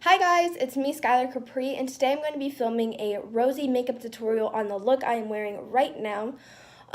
Hi guys, it's me, Skylar Capri, and today I'm going to be filming a rosy makeup tutorial on the look I am wearing right now.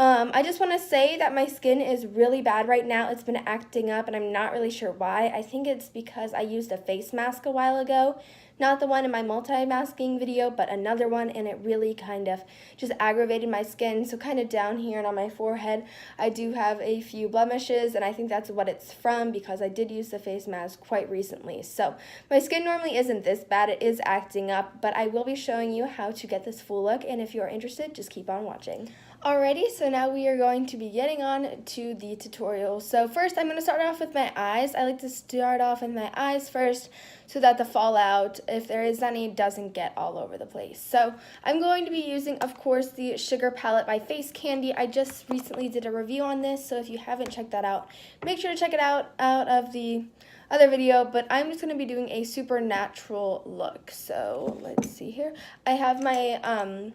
I just want to say that my skin is really bad right now. It's been acting up and I'm not really sure why. I think it's because I used a face mask a while ago. Not the one in my multi-masking video, but another one, and it really kind of just aggravated my skin. So kind of down here and on my forehead, I do have a few blemishes, and I think that's what it's from because I did use the face mask quite recently. So my skin normally isn't this bad. It is acting up, but I will be showing you how to get this full look, and if you are interested, just keep on watching. Alrighty, so now we are going to be getting on to the tutorial. So first I'm going to start off with my eyes. I like to start off with my eyes first so that the fallout, if there is any, doesn't get all over the place. So I'm going to be using, of course, the Sugar Palette by Face Candy. I just recently did a review on this, so if you haven't checked that out, make sure to check it out of the other video, but I'm just going to be doing a super natural look. So let's see here. I have my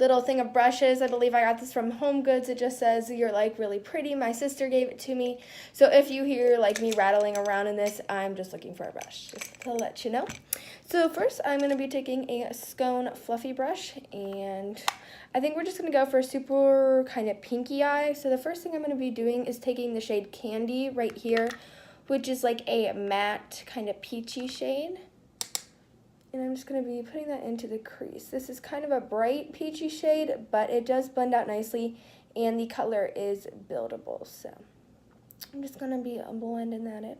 little thing of brushes. I believe I got this from Home Goods. It just says, "You're like really pretty." My sister gave it to me. So if you hear like me rattling around in this, I'm just looking for a brush, just to let you know. So first I'm going to be taking a Scone Fluffy brush, and I think we're just going to go for a super kind of pinky eye. So the first thing I'm going to be doing is taking the shade Candy right here, which is like a matte kind of peachy shade. And I'm just going to be putting that into the crease. This is kind of a bright peachy shade, but it does blend out nicely, and the color is buildable. So I'm just going to be blending that in.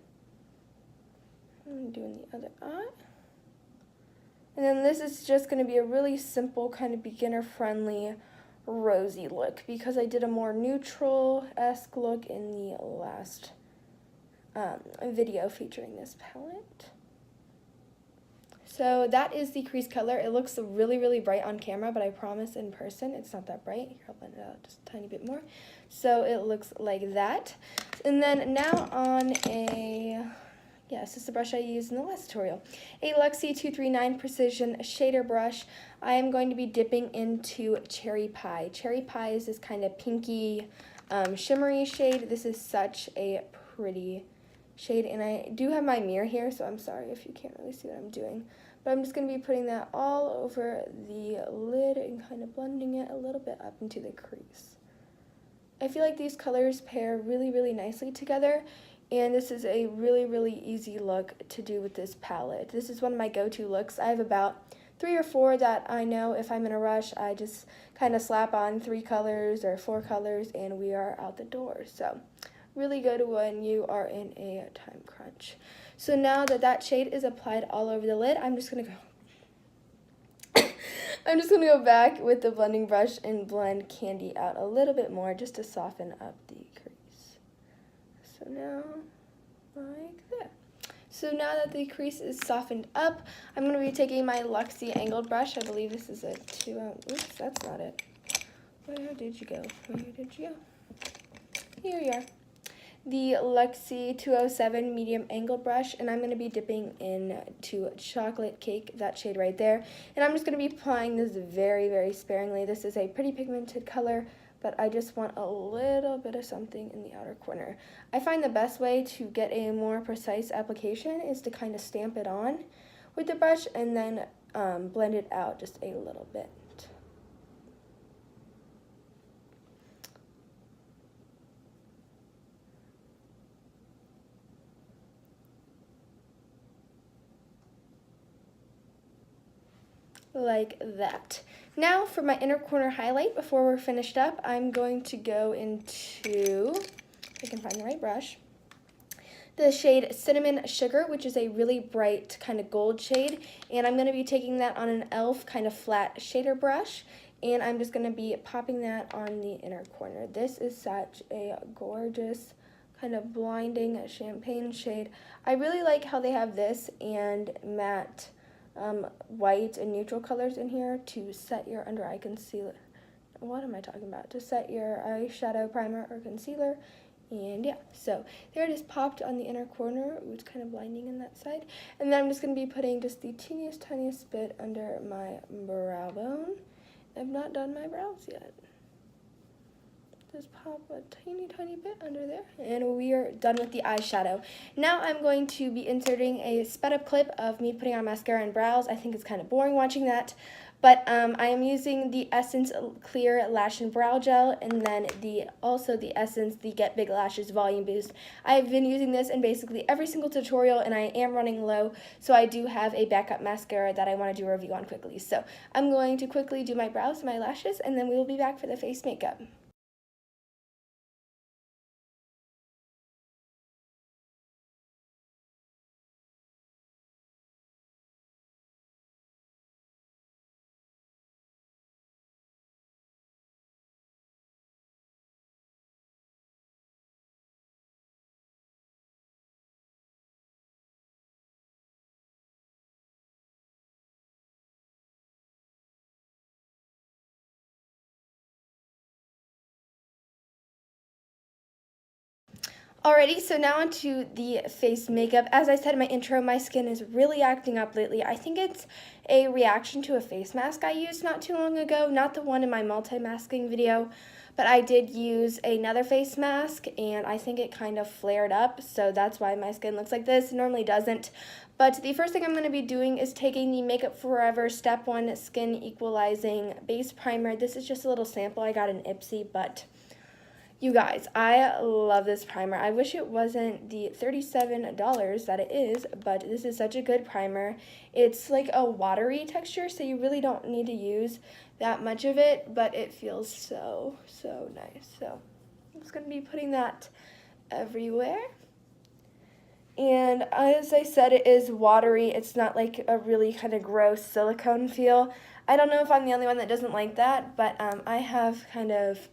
I'm doing the other eye. And then this is just going to be a really simple, kind of beginner-friendly, rosy look, because I did a more neutral-esque look in the last video featuring this palette. So that is the crease color. It looks really, really bright on camera, but I promise in person it's not that bright. Here, I'll blend it out just a tiny bit more. So it looks like that. And then now on this is the brush I used in the last tutorial, a Luxie 239 Precision Shader Brush. I am going to be dipping into Cherry Pie. Cherry Pie is this kind of pinky, shimmery shade. This is such a pretty shade, and I do have my mirror here, so I'm sorry if you can't really see what I'm doing, but I'm just going to be putting that all over the lid and kind of blending it a little bit up into the crease. I feel like these colors pair really, really nicely together, and this is a really, really easy look to do with this palette. This is one of my go-to looks. I have about 3 or 4 that I know if I'm in a rush, I just kind of slap on 3 colors or 4 colors, and we are out the door. So really good when you are in a time crunch. So now that that shade is applied all over the lid, I'm just gonna go back with the blending brush and blend Candy out a little bit more just to soften up the crease. So now, like that. So now that the crease is softened up, I'm going to be taking my Luxie angled brush. I believe this is a 2 ounce. Oops, that's not it. Where did you go? Where did you go? Here you are. The Luxie 207 medium angled brush, and I'm going to be dipping into Chocolate Cake, that shade right there. And I'm just going to be applying this very, very sparingly. This is a pretty pigmented color, but I just want a little bit of something in the outer corner. I find the best way to get a more precise application is to kind of stamp it on with the brush and then blend it out just a little bit. Like that. Now for my inner corner highlight, before we're finished up, I'm going to go into, if I can find the right brush, the shade Cinnamon Sugar, which is a really bright kind of gold shade, and I'm going to be taking that on an e.l.f. kind of flat shader brush, and I'm just going to be popping that on the inner corner. This is such a gorgeous kind of blinding champagne shade. I really like how they have this and matte white and neutral colors in here to set your under eye concealer. What am I talking about? To set your eyeshadow primer or concealer. And yeah, so there it is, popped on the inner corner. Ooh, it's kind of blinding in that side. And then I'm just going to be putting just the tiniest bit under my brow bone. I've not done my brows yet. just pop a tiny bit under there, and we are done with the eyeshadow. Now I'm going to be inserting a sped up clip of me putting on mascara and brows. I think it's kind of boring watching that, but I am using the Essence Clear Lash and Brow Gel, and then also the Essence the Get Big Lashes Volume Boost. I've been using this in basically every single tutorial, and I am running low, so I do have a backup mascara that I want to do a review on quickly. So I'm going to quickly do my brows, my lashes, and then we will be back for the face makeup. Alrighty, so now onto the face makeup. As I said in my intro, my skin is really acting up lately. I think it's a reaction to a face mask I used not too long ago, not the one in my multi-masking video, but I did use another face mask, and I think it kind of flared up, so that's why my skin looks like this. It normally doesn't. But the first thing I'm going to be doing is taking the Makeup Forever Step 1 Skin Equalizing Base Primer. This is just a little sample I got in Ipsy, but you guys, I love this primer. I wish it wasn't the $37 that it is, but this is such a good primer. It's like a watery texture, so you really don't need to use that much of it, but it feels so nice. So I'm just going to be putting that everywhere. And as I said, it is watery. It's not like a really kind of gross silicone feel. I don't know if I'm the only one that doesn't like that, but I have kind of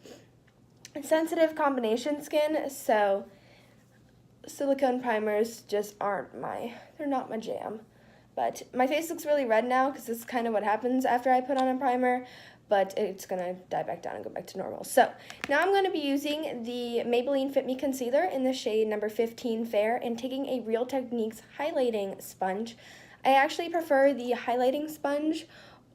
sensitive combination skin, so silicone primers just they're not my jam. But my face looks really red now because this is kind of what happens after I put on a primer, but it's going to die back down and go back to normal. So now I'm going to be using the Maybelline Fit Me Concealer in the shade number 15 Fair and taking a Real Techniques highlighting sponge. I actually prefer the highlighting sponge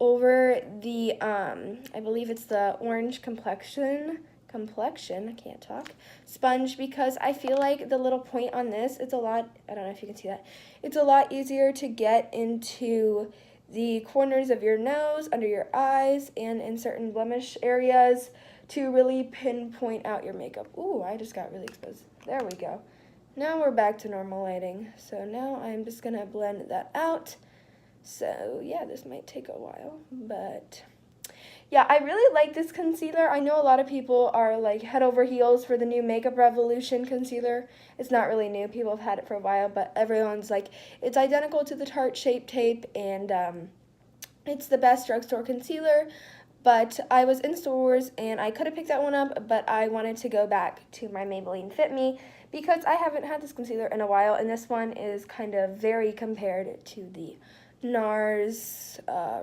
over the, I believe it's the orange complexion, I can't talk, sponge, because I feel like the little point on this, it's a lot, I don't know if you can see that, it's a lot easier to get into the corners of your nose, under your eyes, and in certain blemish areas to really pinpoint out your makeup. Ooh, I just got really exposed. There we go. Now we're back to normal lighting. So now I'm just gonna blend that out. So yeah, this might take a while, but yeah, I really like this concealer. I know a lot of people are like head over heels for the new Makeup Revolution concealer. It's not really new. People have had it for a while, but everyone's like, it's identical to the Tarte Shape Tape, and it's the best drugstore concealer. But I was in stores, and I could have picked that one up, but I wanted to go back to my Maybelline Fit Me because I haven't had this concealer in a while, and this one is kind of very compared to the NARS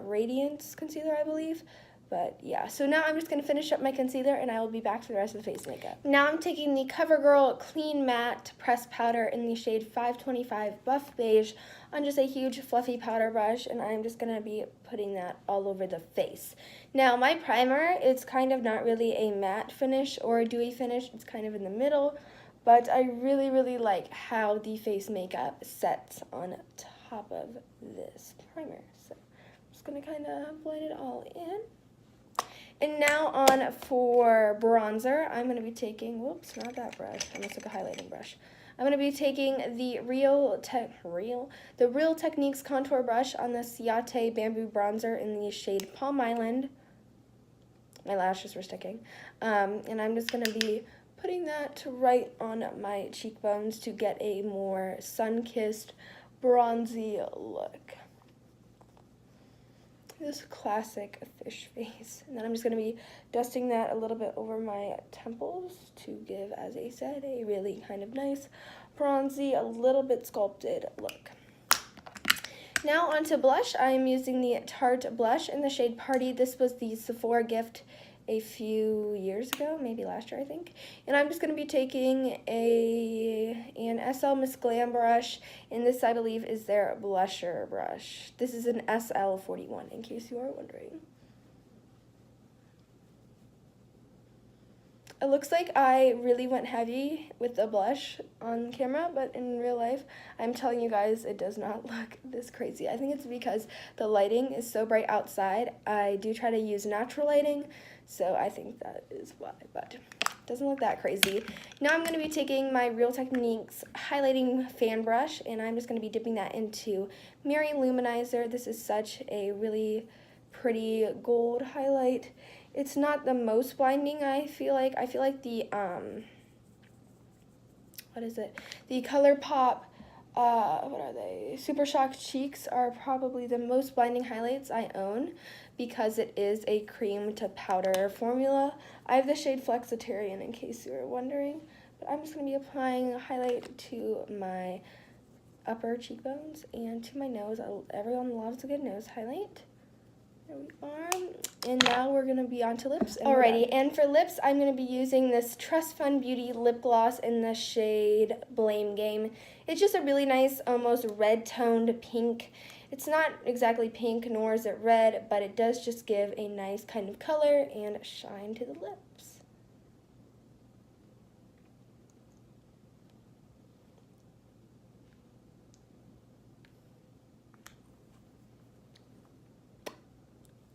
Radiance concealer, I believe. But yeah, so now I'm just going to finish up my concealer, and I will be back for the rest of the face makeup. Now I'm taking the CoverGirl Clean Matte Pressed Powder in the shade 525 Buff Beige on just a huge fluffy powder brush, and I'm just going to be putting that all over the face. Now my primer, it's kind of not really a matte finish or a dewy finish, it's kind of in the middle, but I really like how the face makeup sets on top of this primer. So I'm just going to kind of blend it all in. And now on for bronzer, I'm going to be taking, whoops, not that brush, I almost took a highlighting brush. I'm going to be taking the Real Techniques contour brush on the Ciate Bamboo Bronzer in the shade Palm Island. My lashes were sticking. And I'm just going to be putting that right on my cheekbones to get a more sun-kissed, bronzy look. This classic fish face. And then I'm just going to be dusting that a little bit over my temples to give, as I said, a really kind of nice, bronzy, a little bit sculpted look. Now onto blush. I am using the Tarte blush in the shade Party. This was the Sephora gift a few years ago, maybe last year, I think. And I'm just going to be taking an SL Miss Glam brush, and this, I believe, is their blusher brush. This is an SL41, in case you are wondering. It looks like I really went heavy with the blush on camera, but in real life, I'm telling you guys, it does not look this crazy. I think it's because the lighting is so bright outside. I do try to use natural lighting, so I think that is why, but it doesn't look that crazy. Now I'm going to be taking my Real Techniques highlighting fan brush, and I'm just going to be dipping that into Mary Luminizer. This is such a really pretty gold highlight. It's not the most blinding, I feel like. I feel like the, what is it? The ColourPop, what are they? Super Shock Cheeks are probably the most blinding highlights I own because it is a cream to powder formula. I have the shade Flexitarian in case you were wondering. But I'm just going to be applying a highlight to my upper cheekbones and to my nose. Everyone loves a good nose highlight. There we are. And now we're going to be on to lips. Alrighty, and for lips, I'm going to be using this Trust Fund Beauty lip gloss in the shade Blame Game. It's just a really nice, almost red-toned pink. It's not exactly pink, nor is it red, but it does just give a nice kind of color and shine to the lips.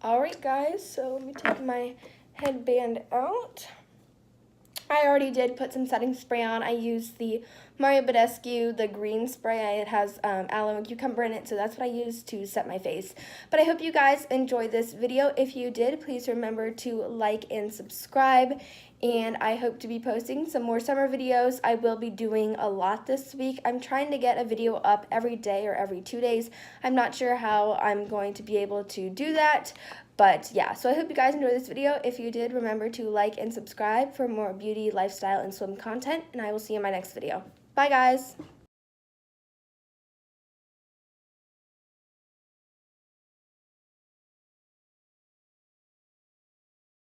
Alright guys, so let me take my headband out. I already did put some setting spray on. I used the Mario Badescu, the green spray. It has aloe and cucumber in it, so that's what I used to set my face. But I hope you guys enjoyed this video. If you did, please remember to like and subscribe. And I hope to be posting some more summer videos. I will be doing a lot this week. I'm trying to get a video up every day or every 2 days. I'm not sure how I'm going to be able to do that. But yeah, so I hope you guys enjoyed this video. If you did, remember to like and subscribe for more beauty, lifestyle, and swim content. And I will see you in my next video. Bye, guys.